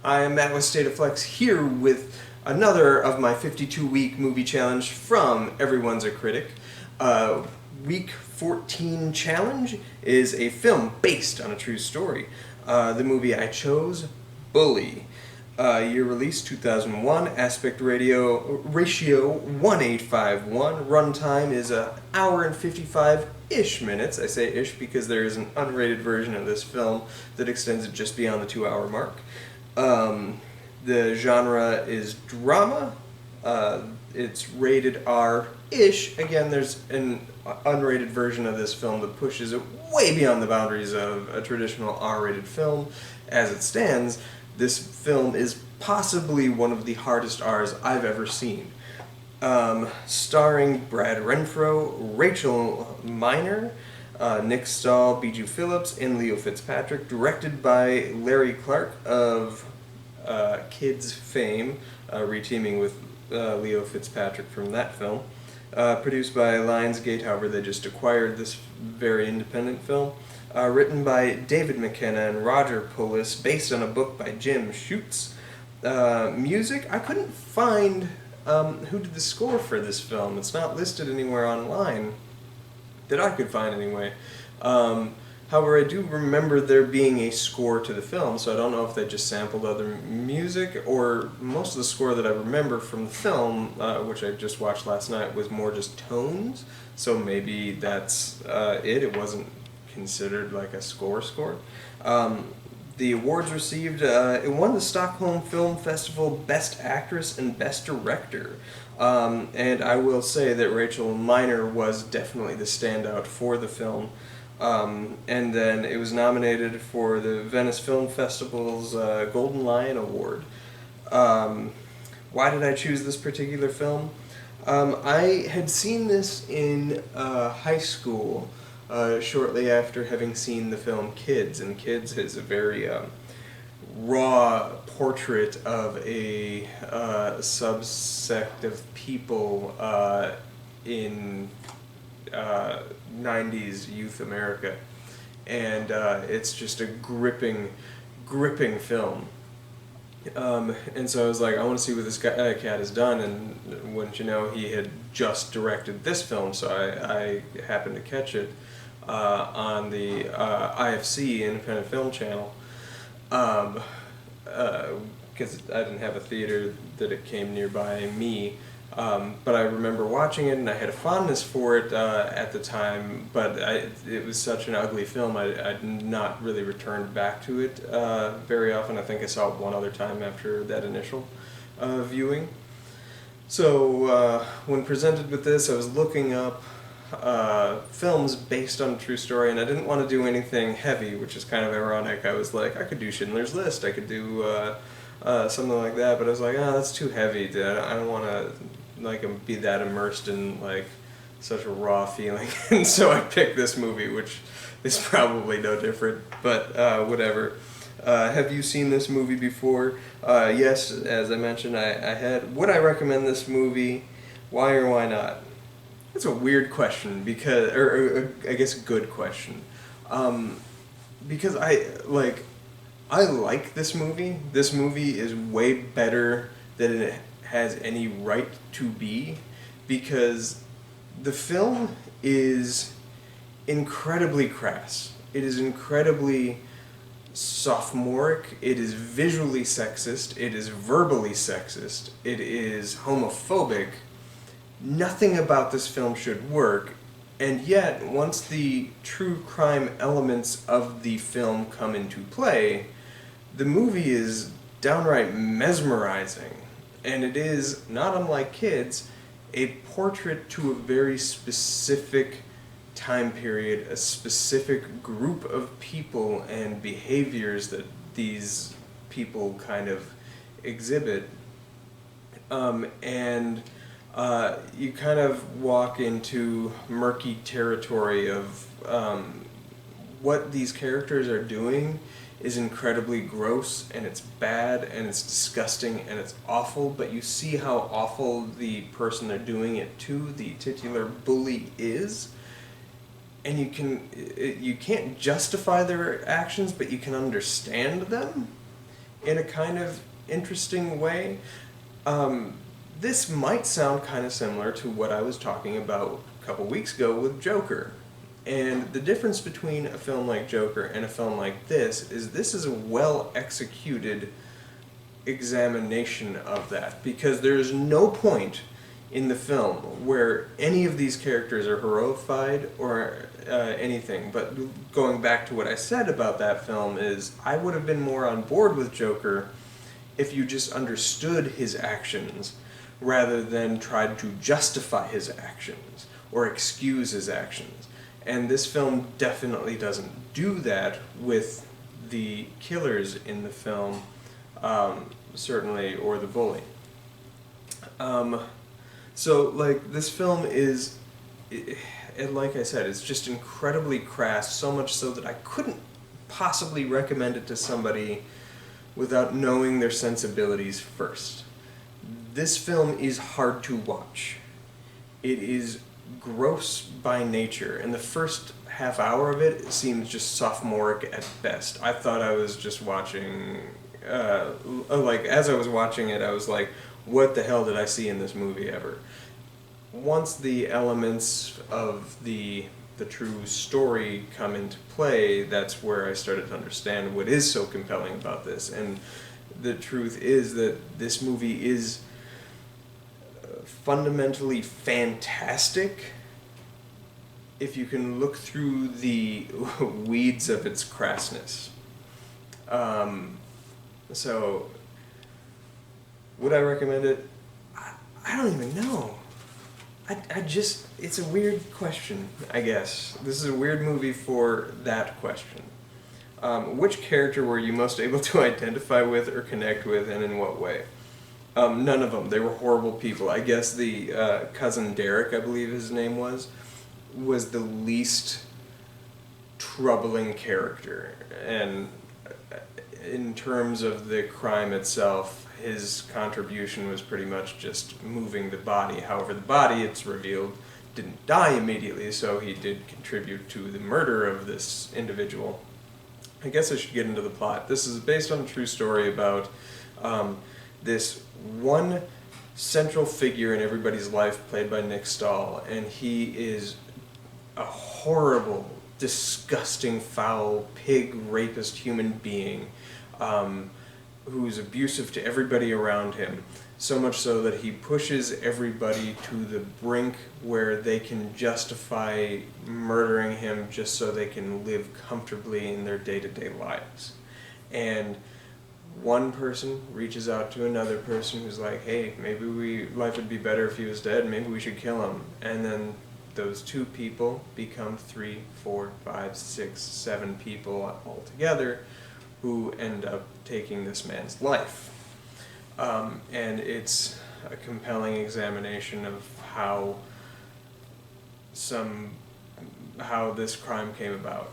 I am Matt with State of Flex here with another of my 52-week movie challenge from Everyone's a Critic. Week 14 challenge is a film based on a true story. The movie I chose, Bully. Year release 2001, ratio 1851, runtime is an hour and 55-ish minutes. I say ish because there is an unrated version of this film that extends it just beyond the 2-hour mark. The genre is drama. It's rated R-ish. Again, there's an unrated version of this film that pushes it way beyond the boundaries of a traditional R-rated film. As it stands, this film is possibly one of the hardest R's I've ever seen. Starring Brad Renfro, Rachel Miner, Nick Stahl, Bijou Phillips, and Leo Fitzpatrick. Directed by Larry Clark of Kids fame, reteaming with Leo Fitzpatrick from that film. Produced by Lionsgate, however they just acquired this very independent film. Written by David McKenna and Roger Pullis, based on a book by Jim Schutz. Music, I couldn't find who did the score for this film. It's not listed anywhere online that I could find anyway. However, I do remember there being a score to the film, so I don't know if they just sampled other music, or most of the score that I remember from the film, which I just watched last night, was more just tones, so maybe that's it. It wasn't considered like a score. The awards received, it won the Stockholm Film Festival Best Actress and Best Director. And I will say that Rachel Miner was definitely the standout for the film. And then it was nominated for the Venice Film Festival's Golden Lion Award. Why did I choose this particular film? I had seen this in high school shortly after having seen the film Kids, and Kids is a very raw portrait of a subsect of people in 90s youth America, and it's just a gripping film. And so I was like, I want to see what this cat has done, and wouldn't you know, he had just directed this film, so I happened to catch it on the IFC Independent Film Channel, because I didn't have a theater that it came nearby me. But I remember watching it, and I had a fondness for it at the time, but it was such an ugly film, I'd not really returned back to it very often. I think I saw it one other time after that initial viewing. So when presented with this, I was looking up films based on a true story, and I didn't want to do anything heavy, which is kind of ironic. I was like, I could do Schindler's List, I could do something like that, but I was like, that's too heavy. I don't want to be that immersed in such a raw feeling. And so I picked this movie, which is probably no different, but whatever. Have you seen this movie before? Yes, as I mentioned, I had. Would I recommend this movie? Why or why not? That's a weird question, because, or I guess a good question, because I like this movie. This movie is way better than it has any right to be, because the film is incredibly crass. It is incredibly sophomoric. It is visually sexist. It is verbally sexist. It is homophobic. Nothing about this film should work, and yet once the true crime elements of the film come into play, the movie is downright mesmerizing, and it is, not unlike Kids, a portrait to a very specific time period, a specific group of people and behaviors that these people kind of exhibit. You kind of walk into murky territory of what these characters are doing is incredibly gross, and it's bad, and it's disgusting, and it's awful, but you see how awful the person they're doing it to, the titular bully, is, and you can't justify their actions, but you can understand them. in a kind of interesting way. This might sound kind of similar to what I was talking about a couple weeks ago with Joker. And the difference between a film like Joker and a film like this is a well executed examination of that, because there is no point in the film where any of these characters are heroified or anything. But going back to what I said about that film is I would have been more on board with Joker if you just understood his actions rather than tried to justify his actions or excuse his actions. And this film definitely doesn't do that with the killers in the film, certainly, or the bully. So, like, this film is, and like I said, it's just incredibly crass, so much so that I couldn't possibly recommend it to somebody without knowing their sensibilities first. This film is hard to watch. It is gross by nature, and the first half hour of it seems just sophomoric at best. I thought I was just watching, like, as I was watching it, I was like, what the hell did I see in this movie ever? Once the elements of the true story come into play, that's where I started to understand what is so compelling about this. And the truth is that this movie is fundamentally fantastic if you can look through the weeds of its crassness. So, would I recommend it? I don't even know. I just, it's a weird question, I guess. This is a weird movie for that question. Which character were you most able to identify with or connect with, and in what way? None of them. They were horrible people. I guess the cousin Derek, I believe his name was the least troubling character. And in terms of the crime itself, his contribution was pretty much just moving the body. However, the body, it's revealed, didn't die immediately, so he did contribute to the murder of this individual. I guess I should get into the plot. This is based on a true story about this one central figure in everybody's life played by Nick Stahl, and he is a horrible, disgusting, foul, pig, rapist human being who's abusive to everybody around him, so much so that he pushes everybody to the brink where they can justify murdering him just so they can live comfortably in their day-to-day lives. And one person reaches out to another person who's like, hey, maybe life would be better if he was dead, maybe we should kill him. And then those two people become 3, 4, 5, 6, 7 people altogether who end up taking this man's life. And it's a compelling examination of how this crime came about.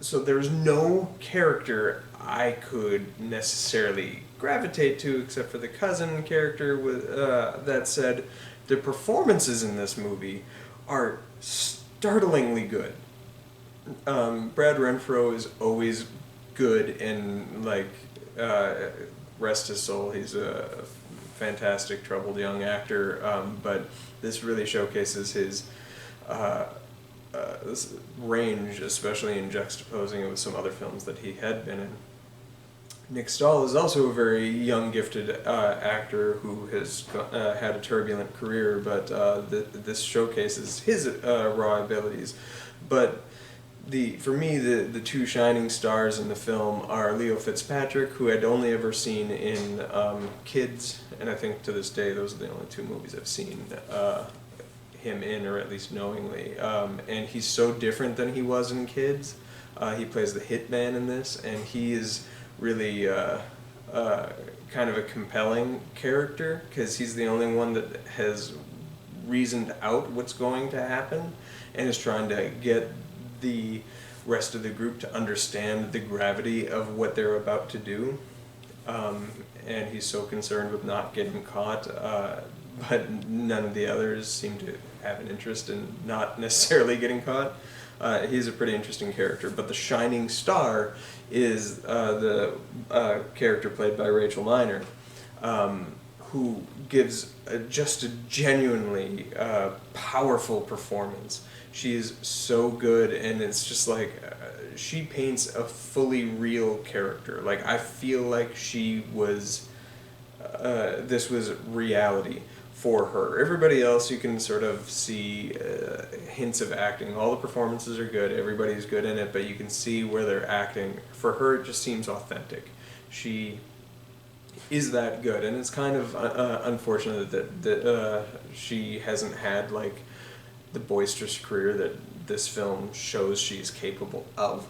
So there's no character I could necessarily gravitate to except for the cousin character. That said, the performances in this movie are startlingly good. Brad Renfro is always good, and like, rest his soul, he's a fantastic troubled young actor, but this really showcases his this range, especially in juxtaposing it with some other films that he had been in. Nick Stahl is also a very young, gifted actor who has had a turbulent career, but this showcases his raw abilities. But for me, the two shining stars in the film are Leo Fitzpatrick, who I'd only ever seen in Kids, and I think to this day those are the only two movies I've seen him in, or at least knowingly. And he's so different than he was in Kids. He plays the hitman in this, and he is really kind of a compelling character, because he's the only one that has reasoned out what's going to happen and is trying to get the rest of the group to understand the gravity of what they're about to do. And he's so concerned with not getting caught, but none of the others seem to have an interest in not necessarily getting caught. He's a pretty interesting character, but the shining star is the character played by Rachel Miner, who gives just a genuinely powerful performance. She is so good, and it's just like she paints a fully real character. Like, I feel like she was this was reality for her. Everybody else, you can sort of see hints of acting. All the performances are good, everybody's good in it, but you can see where they're acting. For her, it just seems authentic. She is that good, and it's kind of unfortunate that she hasn't had like the boisterous career that this film shows she's capable of.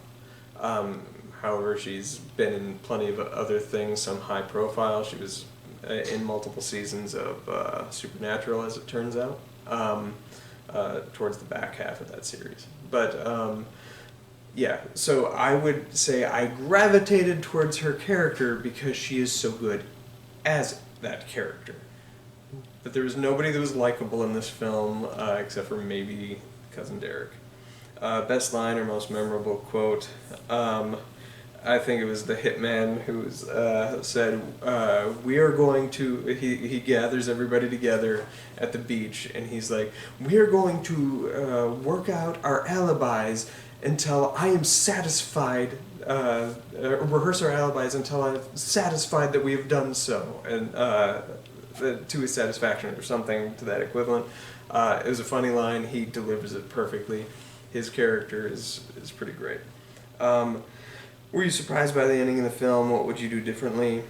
However, she's been in plenty of other things, some high profile. She was in multiple seasons of Supernatural, as it turns out, towards the back half of that series. But yeah, so I would say I gravitated towards her character because she is so good as that character. But there was nobody that was likable in this film except for maybe Cousin Derek. Best line or most memorable quote, I think it was the hitman who said, we are going to, he gathers everybody together at the beach, and he's like, we are going to work out our alibis until I am satisfied, rehearse our alibis until I'm satisfied that we have done so, and to his satisfaction, or something to that equivalent. It was a funny line. He delivers it perfectly. His character is pretty great. Were you surprised by the ending of the film? What would you do differently?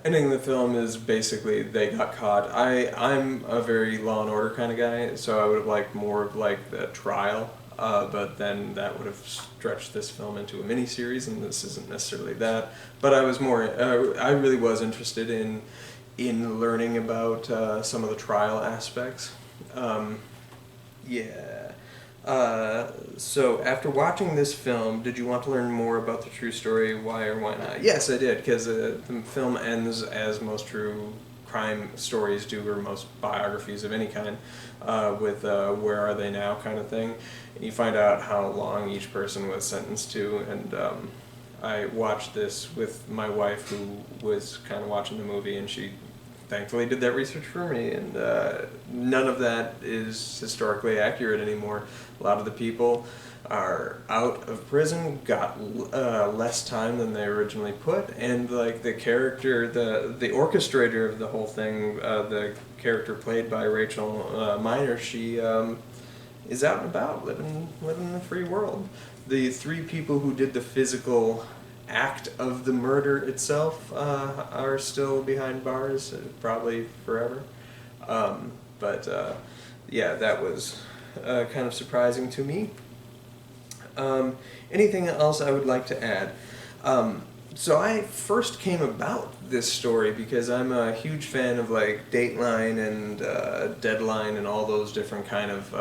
Ending of the film is basically they got caught. I'm a very Law and Order kind of guy, so I would have liked more of like the trial, but then that would have stretched this film into a miniseries, and this isn't necessarily that. But I was more, I really was interested in learning about some of the trial aspects. Yeah. So after watching this film, did you want to learn more about the true story? Why or why not? Yes, I did, because the film ends as most true crime stories do, or most biographies of any kind, with where are they now kind of thing. And you find out how long each person was sentenced to, and I watched this with my wife, who was kind of watching the movie, and she thankfully did that research for me, and none of that is historically accurate anymore. A lot of the people are out of prison, got less time than they originally put, and like the character, the orchestrator of the whole thing, the character played by Rachel Miner, she is out and about, living in a free world. The three people who did the physical act of the murder itself are still behind bars, probably forever. But yeah, that was kind of surprising to me. Anything else I would like to add? So I first came about this story because I'm a huge fan of like Dateline and Deadline and all those different kind of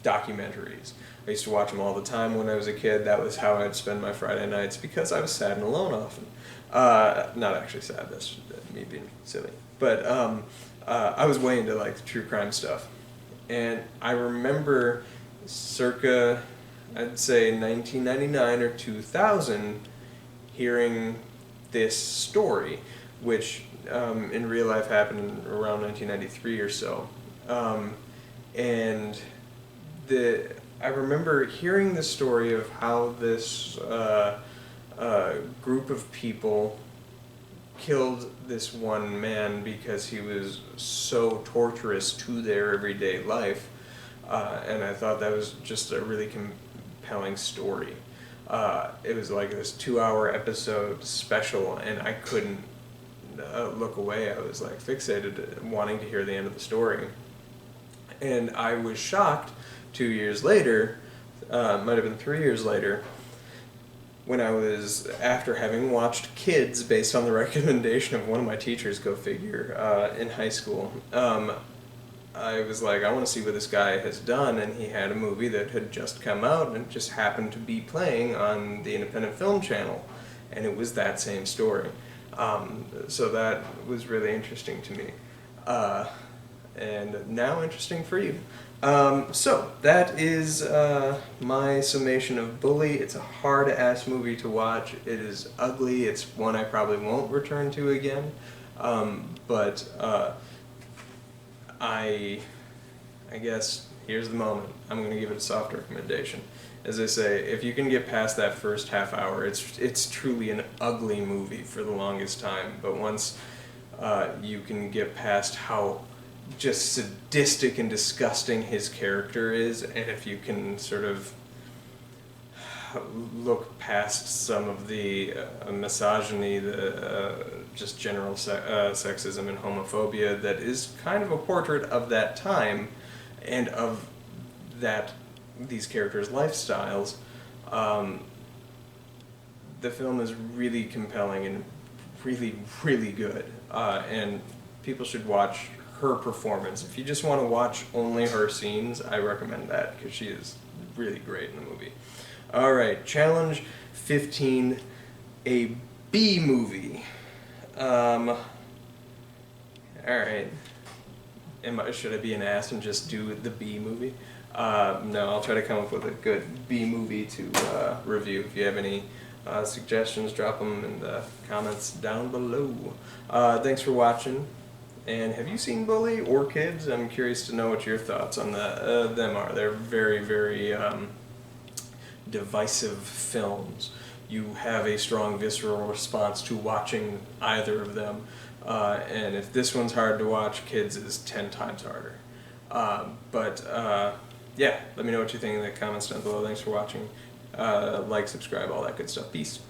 documentaries. I used to watch them all the time when I was a kid. That was how I'd spend my Friday nights because I was sad and alone often. Not actually sad, that's me being silly. But I was way into like the true crime stuff. And I remember circa, I'd say 1999 or 2000, hearing this story, which in real life happened around 1993 or so. And I remember hearing the story of how this group of people killed this one man because he was so torturous to their everyday life, and I thought that was just a really compelling story. It was like this 2-hour episode special, and I couldn't look away. I was like fixated, wanting to hear the end of the story. And I was shocked 2 years later, might have been 3 years later, when I was, after having watched Kids based on the recommendation of one of my teachers, go figure, in high school, I was like, I want to see what this guy has done, and he had a movie that had just come out and just happened to be playing on the Independent Film Channel, and it was that same story. So that was really interesting to me. And now interesting for you. So that is my summation of Bully. It's a hard-ass movie to watch. It is ugly. It's one I probably won't return to again. But I guess here's the moment. I'm going to give it a soft recommendation. As I say, if you can get past that first half hour, it's truly an ugly movie for the longest time. But once you can get past how just sadistic and disgusting his character is, and if you can sort of look past some of the misogyny, the just general sexism and homophobia that is kind of a portrait of that time and of these characters' lifestyles, the film is really compelling and really, really good, and people should watch her performance. If you just want to watch only her scenes, I recommend that because she is really great in the movie. Alright, challenge 15, a B movie. Alright. Should I be an ass and just do the B movie? No, I'll try to come up with a good B movie to review. If you have any suggestions, drop them in the comments down below. Thanks for watching. And have you seen Bully or Kids? I'm curious to know what your thoughts on them are. They're very, very divisive films. You have a strong visceral response to watching either of them. And if this one's hard to watch, Kids is 10 times harder. Yeah, let me know what you think in the comments down below. Thanks for watching. Like, subscribe, all that good stuff. Peace.